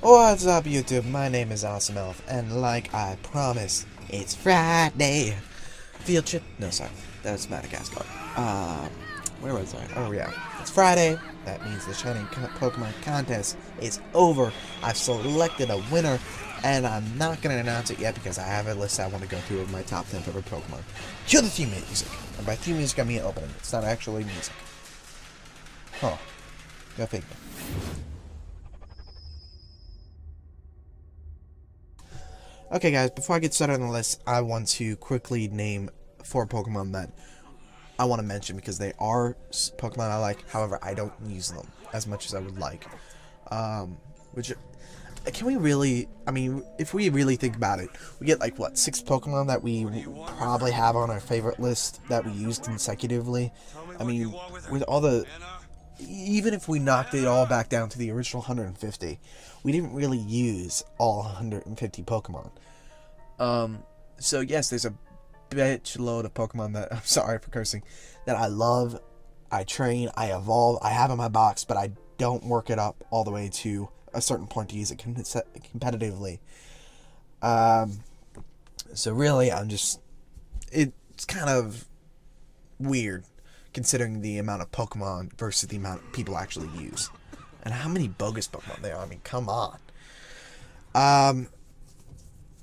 What's up, YouTube? My name is Awesome Elf, and like I promised, it's Friday. Field trip? No, sorry, that's Madagascar. Where was I? Oh yeah, it's Friday. That means the Shining Pokemon contest is over. I've selected a winner, and I'm not gonna announce it yet because I have a list I want to go through of my top 10 favorite Pokemon. Cue the theme music. And by theme music, I mean opening. It's not actually music. Huh? Go figure. Okay guys, before I get started on the list, I want to quickly name 4 Pokemon that I want to mention because they are Pokemon I like, however I don't use them as much as I would like. Which, can we really, I mean, if we really think about it, we get like, what, 6 Pokemon that we probably have on our favorite list that we use consecutively. I mean, with all the, even if we knocked it all back down to the original 150, we didn't really use all 150 Pokemon. So yes, there's a bitch load of Pokemon that, I'm sorry for cursing, that I love, I train, I evolve, I have in my box, but I don't work it up all the way to a certain point to use it competitively. So really, it's kind of weird considering the amount of Pokemon versus the amount of people actually use. And how many bogus Pokemon there are. I mean, come on.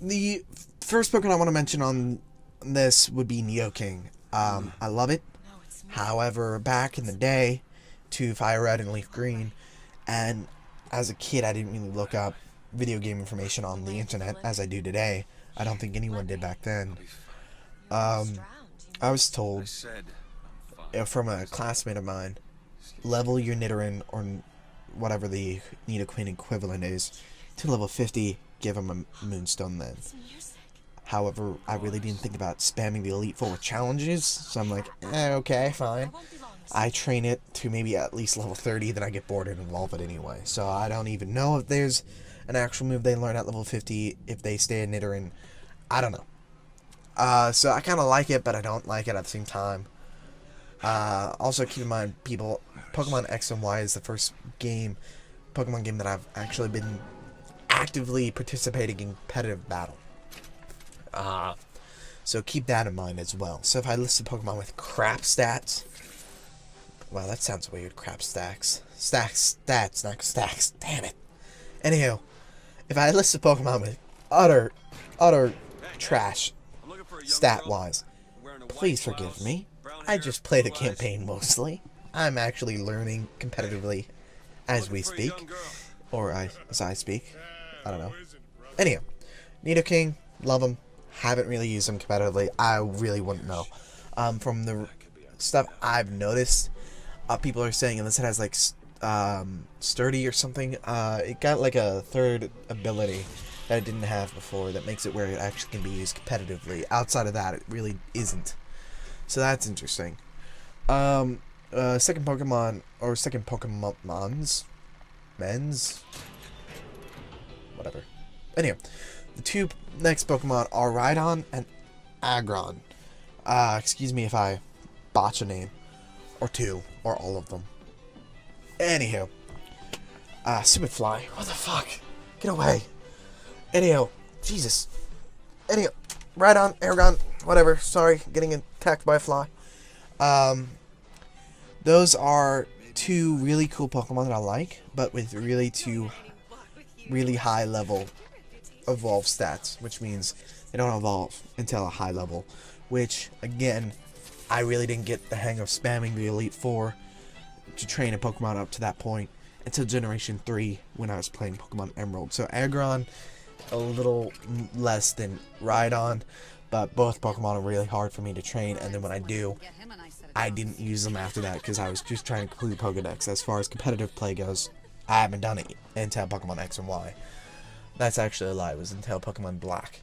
The first Pokemon I want to mention on this would be Nidoking. I love it. However, back in the day, to Fire Red and Leaf Green, and as a kid I didn't really look up video game information on the internet as I do today. I don't think anyone did back then. I was told from a classmate of mine, level your Nidoran, or whatever the Nidoqueen equivalent is, to level 50, give him a Moonstone then. However, I really didn't think about spamming the Elite Four with challenges, so I'm like, okay, fine. I train it to maybe at least level 30, then I get bored and evolve it anyway. So I don't even know if there's an actual move they learn at level 50 if they stay in Nidoran. I don't know. So I kind of like it, but I don't like it at the same time. Also keep in mind, people, Pokemon X and Y is the first Pokemon game that I've actually been actively participating in competitive battle. So keep that in mind as well. So if I list a Pokemon with crap stats, wow, that sounds weird, crap stats, stats, not stacks, damn it. Anyhow, if I list a Pokemon with utter trash, stat-wise, please forgive me. I just play the campaign mostly. I'm actually learning competitively as we speak. Or as I speak. I don't know. Anyhow, Nidoking, love him. Haven't really used him competitively. I really wouldn't know. From the stuff I've noticed, people are saying, unless it has like sturdy or something, it got like a third ability that it didn't have before that makes it where it actually can be used competitively. Outside of that, it really isn't. So that's interesting. Second Pokemon, or second Pokemon's, whatever. Anyway, the 2 next Pokemon are Rhydon and Aggron. Excuse me if I botch a name, or 2, or all of them. Anywho, stupid fly. What the fuck? Get away. Anyhow, Jesus. Anyhow, Rhydon, Aggron, whatever. Sorry, getting attacked by a fly. Those are 2 really cool Pokemon that I like, but with really 2 really high level evolve stats, which means they don't evolve until a high level, which again, I really didn't get the hang of spamming the Elite Four to train a Pokemon up to that point until Generation 3 when I was playing Pokemon Emerald. So Aggron, a little less than Rhydon, but both Pokemon are really hard for me to train, and then when I do, I didn't use them after that because I was just trying to complete Pokedex. As far as competitive play goes, I haven't done it until Pokemon X and Y. That's actually a lie. It was until Pokemon Black.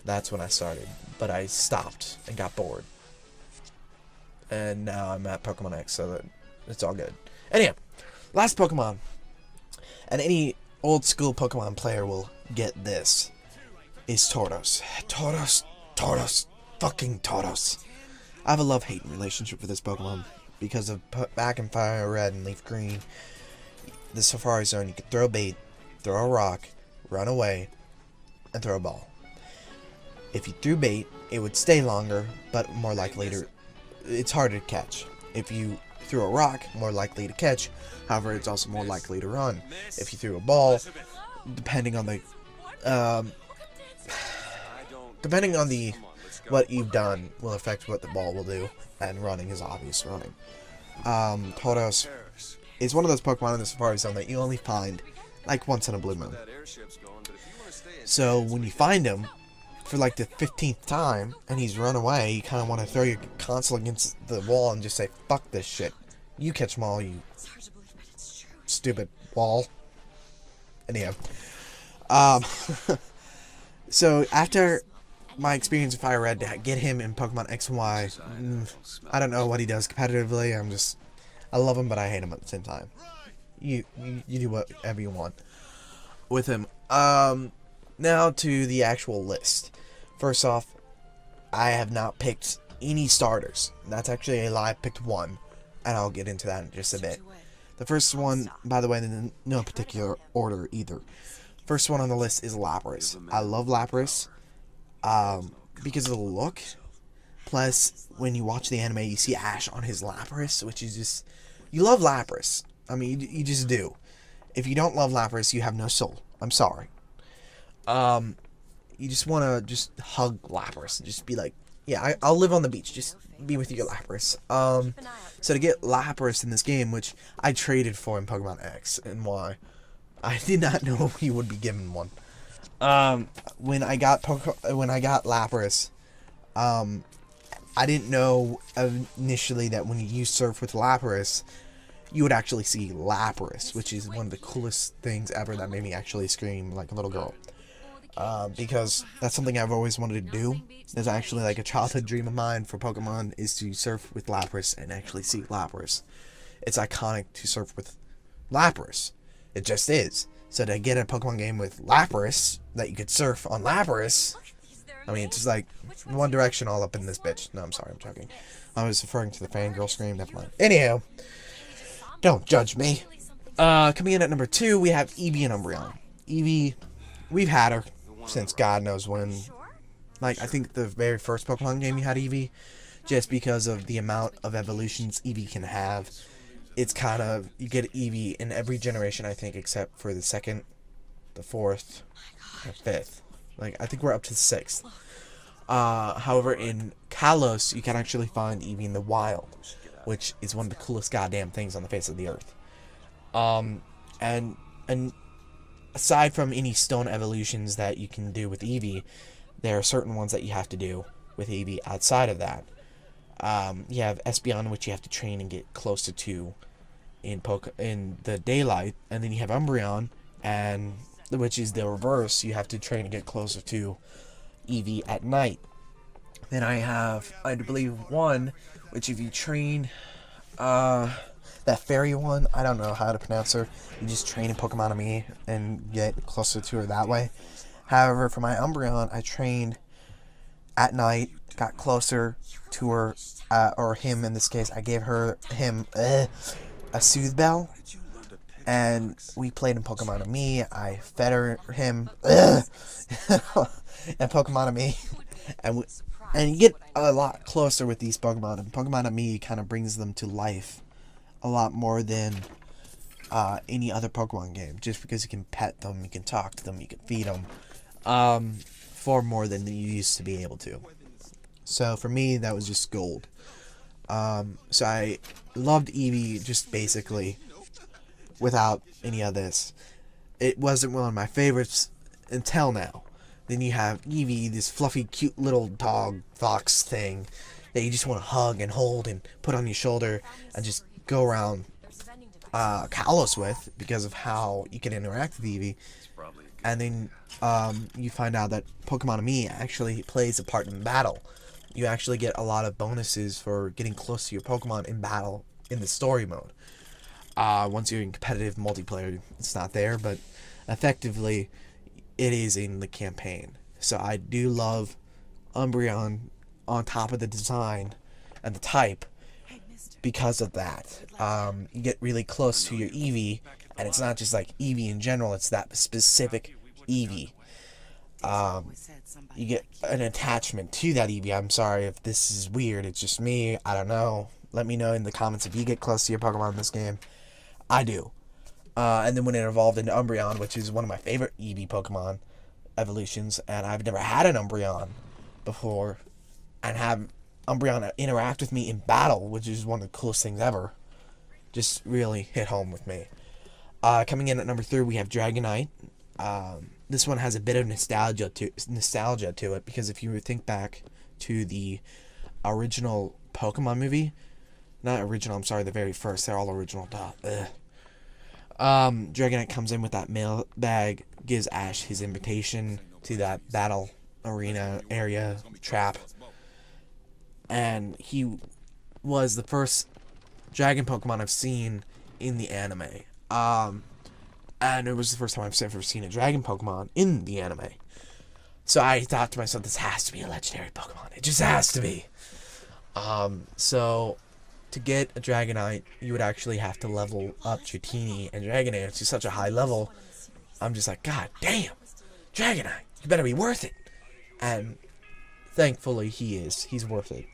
That's when I started, but I stopped and got bored. And now I'm at Pokemon X, so that it's all good. Anyhow, last Pokemon, and any old school Pokemon player will get this, is Tauros. Tauros, fucking Tauros. I have a love-hate relationship with this Pokemon because of back in Fire Red and Leaf Green, the Safari Zone, you could throw bait, throw a rock, run away, and throw a ball. If you threw bait, it would stay longer, but more likely to... It's harder to catch. If you threw a rock, more likely to catch. However, it's also more likely to run. If you threw a ball, depending on the... what you've done will affect what the ball will do. And running is obvious running. Tauros is one of those Pokemon in the Safari Zone that you only find like once in a blue moon. So when you find him for like the 15th time and he's run away, you kind of want to throw your console against the wall and just say, fuck this shit. You catch them all, you stupid wall. Anyhow. So after my experience with Fire Red, to get him in Pokemon X and Y, I don't know what he does competitively. I love him, but I hate him at the same time. You do whatever you want with him. Now to the actual list. First off, I have not picked any starters. That's actually a lie. I picked one, and I'll get into that in just a bit. The first one, by the way, in no particular order either. First one on the list is Lapras. I love Lapras because of the look. Plus, when you watch the anime, you see Ash on his Lapras, which is just... You love Lapras. I mean, you just do. If you don't love Lapras, you have no soul. I'm sorry. You just want to just hug Lapras and just be like, yeah, I'll live on the beach. Just be with your Lapras. So to get Lapras in this game, which I traded for in Pokemon X and Y, I did not know he would be given one. When I got Lapras, I didn't know initially that when you use Surf with Lapras, you would actually see Lapras, which is one of the coolest things ever that made me actually scream like a little girl. Because that's something I've always wanted to do. There's actually like a childhood dream of mine for Pokemon is to surf with Lapras and actually see Lapras. It's iconic to surf with Lapras. It just is. So to get a Pokemon game with Lapras, that you could surf on Lapras, I mean, it's just like One Direction all up in this bitch. No, I'm sorry, I'm joking. I was referring to the fangirl scream, never mind. Anyhow, don't judge me. Coming in at number 2, we have Eevee and Umbreon. Eevee, we've had her since God knows when. Like, I think the very first Pokemon game you had Eevee, just because of the amount of evolutions Eevee can have. It's kind of, you get Eevee in every generation, I think, except for the second, the fourth, and fifth. Like, I think we're up to the 6th. However, in Kalos, you can actually find Eevee in the wild, which is one of the coolest goddamn things on the face of the earth. And aside from any stone evolutions that you can do with Eevee, there are certain ones that you have to do with Eevee outside of that. You have Espeon, which you have to train and get closer to in the daylight, and then you have Umbreon, and which is the reverse. You have to train and get closer to Eevee at night. Then I have, I believe, one, which if you train, that fairy one, I don't know how to pronounce her. You just train in Pokemon and get closer to her that way. However, for my Umbreon, I trained at night, got closer to her, or him in this case. I gave him a Soothe Bell, and we played in Pokemon Me. I fed him and Pokemon Me, and you get a lot closer with these Pokemon. And Pokemon Me kind of brings them to life a lot more than any other Pokemon game, just because you can pet them, you can talk to them, you can feed them, far more than you used to be able to. So for me, that was just gold. So I loved Eevee just basically without any of this. It wasn't one of my favorites until now. Then you have Eevee, this fluffy, cute little dog fox thing that you just want to hug and hold and put on your shoulder and just go around Kalos with, because of how you can interact with Eevee. And then you find out that Pokemon Me actually plays a part in battle. You actually get a lot of bonuses for getting close to your Pokemon in battle in the story mode. Once you're in competitive multiplayer, it's not there, but effectively it is in the campaign. So I do love Umbreon on top of the design and the type because of that. You get really close to your Eevee, And it's not just like Eevee in general, it's that specific Eevee. You get an attachment to that Eevee. I'm sorry if this is weird, it's just me, I don't know. Let me know in the comments if you get close to your Pokemon in this game. I do. And then when it evolved into Umbreon, which is one of my favorite Eevee Pokemon evolutions, and I've never had an Umbreon before, and have Umbreon interact with me in battle, which is one of the coolest things ever, just really hit home with me. Coming in at number 3, we have Dragonite. This one has a bit of nostalgia to it, because if you think back to the original Pokemon movie, not original, I'm sorry, the very first, they're all original, Dragonite comes in with that mail bag, gives Ash his invitation to that battle arena area trap, and he was the first dragon Pokemon I've seen in the anime. And it was the first time I've ever seen a dragon Pokemon in the anime. So I thought to myself, this has to be a legendary Pokemon. It just has to be. So to get a Dragonite, you would actually have to level up Dratini and Dragonair to such a high level. I'm just like, God damn, Dragonite, you better be worth it. And thankfully he is. He's worth it.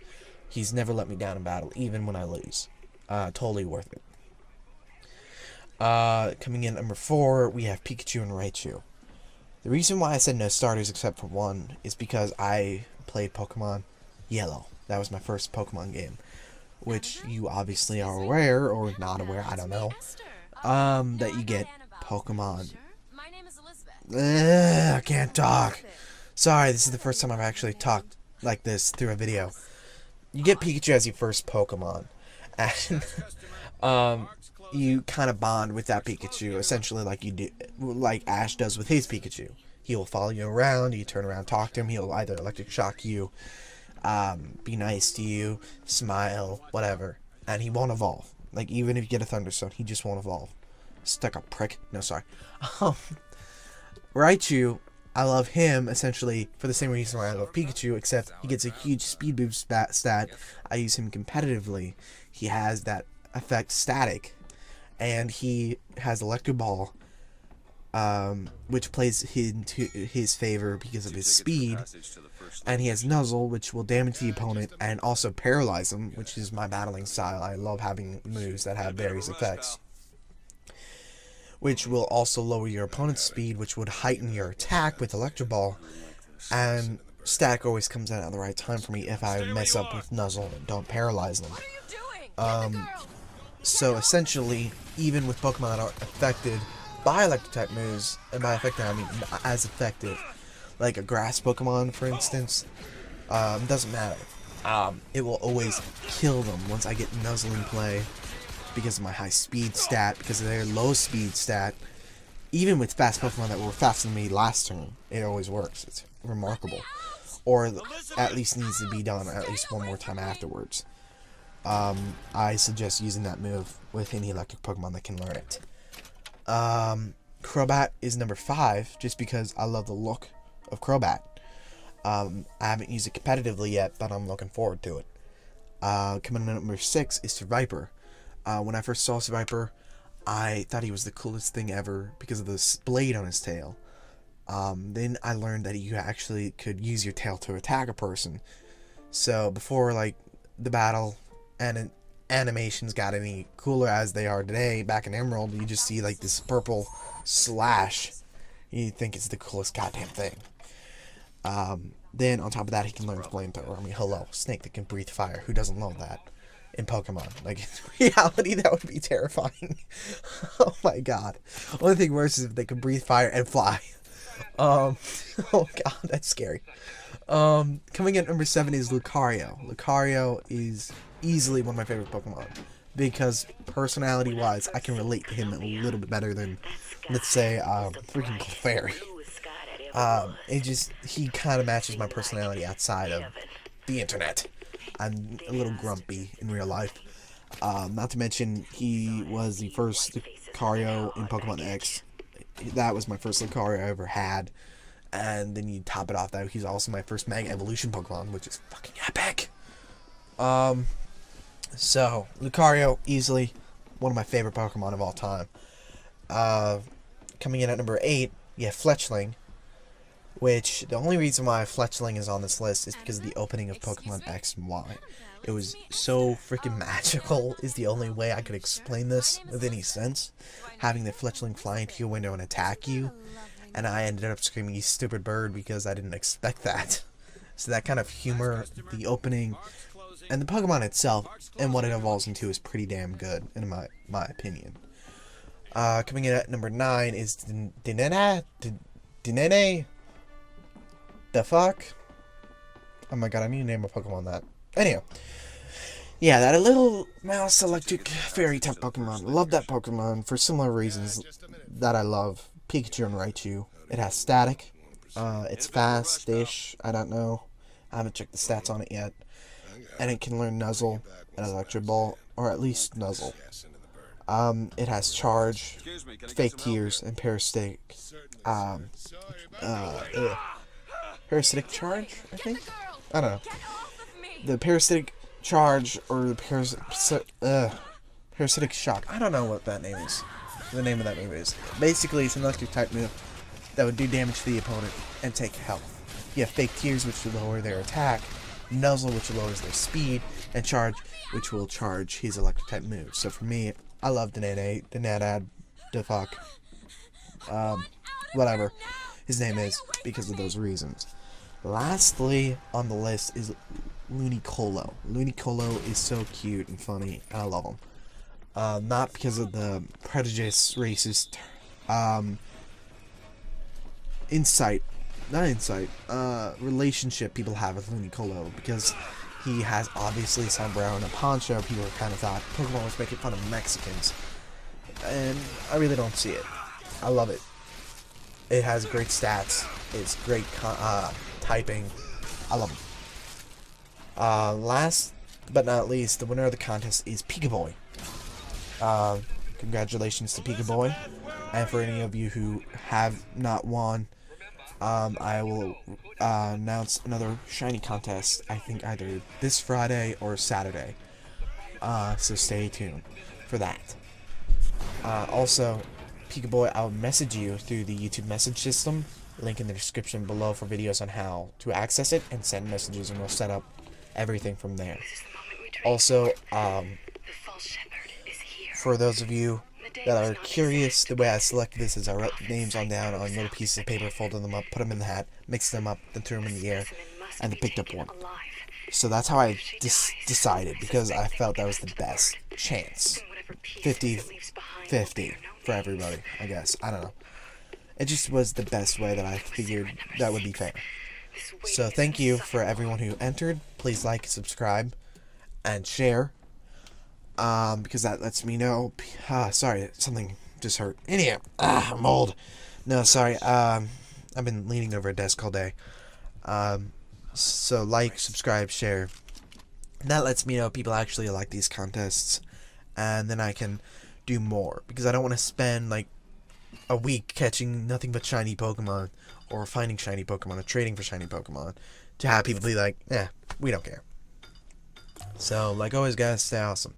He's never let me down in battle, even when I lose. Totally worth it. Coming in at number 4, we have Pikachu and Raichu. The reason why I said no starters except for one is because I played Pokemon Yellow. That was my first Pokemon game, which you obviously are aware, or not aware, I don't know, that you get Pokemon. I can't talk. Sorry, this is the first time I've actually talked like this through a video. You get Pikachu as your first Pokemon, and you kind of bond with that Pikachu, essentially like you do, like Ash does with his Pikachu. He will follow you around, you turn around, talk to him, he'll either electric shock you, be nice to you, smile, whatever, and he won't evolve. Like, even if you get a Thunderstone, he just won't evolve. Stuck up prick. No, sorry. Raichu, I love him, essentially, for the same reason why I love Pikachu, except he gets a huge speed boost stat. I use him competitively. He has that effect Static, and he has Electro Ball, which plays into his favor because of his speed, and he has Nuzzle, which will damage the opponent and also paralyze him, which is my battling style. I love having moves that have various effects, which will also lower your opponent's speed, which would heighten your attack with Electro Ball, and Static always comes in at the right time for me if I mess up with Nuzzle and don't paralyze them. So essentially, even with Pokemon that are affected by electric-type moves, and by affected I mean as effective, like a grass Pokemon, for instance, doesn't matter. It will always kill them once I get Nuzzle in play, because of my high speed stat, because of their low speed stat. Even with fast Pokemon that were faster than me last turn, it always works. It's remarkable. Or at least needs to be done at least one more time afterwards. I suggest using that move with any electric Pokemon that can learn it. Crobat is number 5, just because I love the look of Crobat. I haven't used it competitively yet, but I'm looking forward to it. Coming in at number 6 is Seviper. When I first saw Seviper, I thought he was the coolest thing ever because of this blade on his tail. Then I learned that you actually could use your tail to attack a person. So before, like, the battle and animations got any cooler as they are today, back in Emerald, you just see like this purple slash. You think it's the coolest goddamn thing. Then on top of that, he can learn Flamethrower. I mean, hello, Snake that can breathe fire. Who doesn't love that in Pokemon? Like, in reality, that would be terrifying. Oh my god. Only thing worse is if they could breathe fire and fly. Oh god, that's scary. Coming in at number 7 is Lucario. Lucario is easily one of my favorite Pokemon, because personality-wise, I can relate to him a little bit better than, let's say, freaking Clefairy. He kind of matches my personality outside of the internet. I'm a little grumpy in real life. Not to mention, he was the first Lucario in Pokemon X. That was my first Lucario I ever had. And then you top it off that he's also my first Mega Evolution Pokemon, which is fucking epic. So, Lucario, easily one of my favorite Pokemon of all time. Coming in at number 8, you have Fletchling, which the only reason why Fletchling is on this list is because of the opening of Pokemon X and Y. It was so freaking magical is the only way I could explain this with any sense. Having the Fletchling fly into your window and attack you, and I ended up screaming, "You stupid bird," because I didn't expect that. So that kind of humor, the opening, and the Pokemon itself, and what it evolves into is pretty damn good, in my opinion. Coming in at number 9 is Dinene? The fuck? Oh my god, I need to name a Pokemon that. Anyhow. Yeah, that little mouse electric fairy type Pokemon. Love that Pokemon for similar reasons that I love Pikachu and Raichu. It has static. It's fast-ish. I don't know. I haven't checked the stats on it yet. And it can learn Nuzzle and Electric Ball, or at least Nuzzle. It has Charge, Fake Tears, and Parasitic. Parasitic Charge, I think? I don't know. The Parasitic Charge, or the Parasitic Shock. I don't know what that name is. The name of that move is. Basically, it's an electric type move that would do damage to the opponent and take health. You have Fake Tears, which will lower their attack, Nuzzle, which lowers their speed, and Charge, which will charge his electric type move. So for me, I love Dinadad, whatever his name is, because of those reasons. Lastly on the list is Ludicolo. Ludicolo is so cute and funny, and I love him. Not because of the prejudiced, racist, relationship people have with Ludicolo, because he has obviously Sombrero and a poncho. People kind of thought Pokemon was making fun of Mexicans, and I really don't see it. I love it. It has great stats. It's great typing. I love it. Last but not least, the winner of the contest is Pikaboy. Congratulations to Pikaboy. And for any of you who have not won, I will announce another shiny contest, I think either this Friday or Saturday. So stay tuned for that. Also, Pikaboy, I'll message you through the YouTube message system. Link in the description below for videos on how to access it and send messages, and we'll set up everything from there. Also, for those of you that are curious, the way I selected this is I wrote names on down on little pieces of paper, folded them up, put them in the hat, mixed them up, then threw them in the air, and picked up one. So that's how I decided, because I felt that was the best chance. 50-50 for everybody, I guess. I don't know. It just was the best way that I figured that would be fair. So thank you for everyone who entered. Please like, subscribe, and share. Because that lets me know. Sorry, something just hurt. Anyhow, I'm old. No, sorry. I've been leaning over a desk all day. So like, subscribe, share. That lets me know people actually like these contests, and then I can do more, because I don't want to spend like a week catching nothing but shiny Pokemon, or finding shiny Pokemon, or trading for shiny Pokemon, to have people be like, we don't care. So, like always, guys, stay awesome.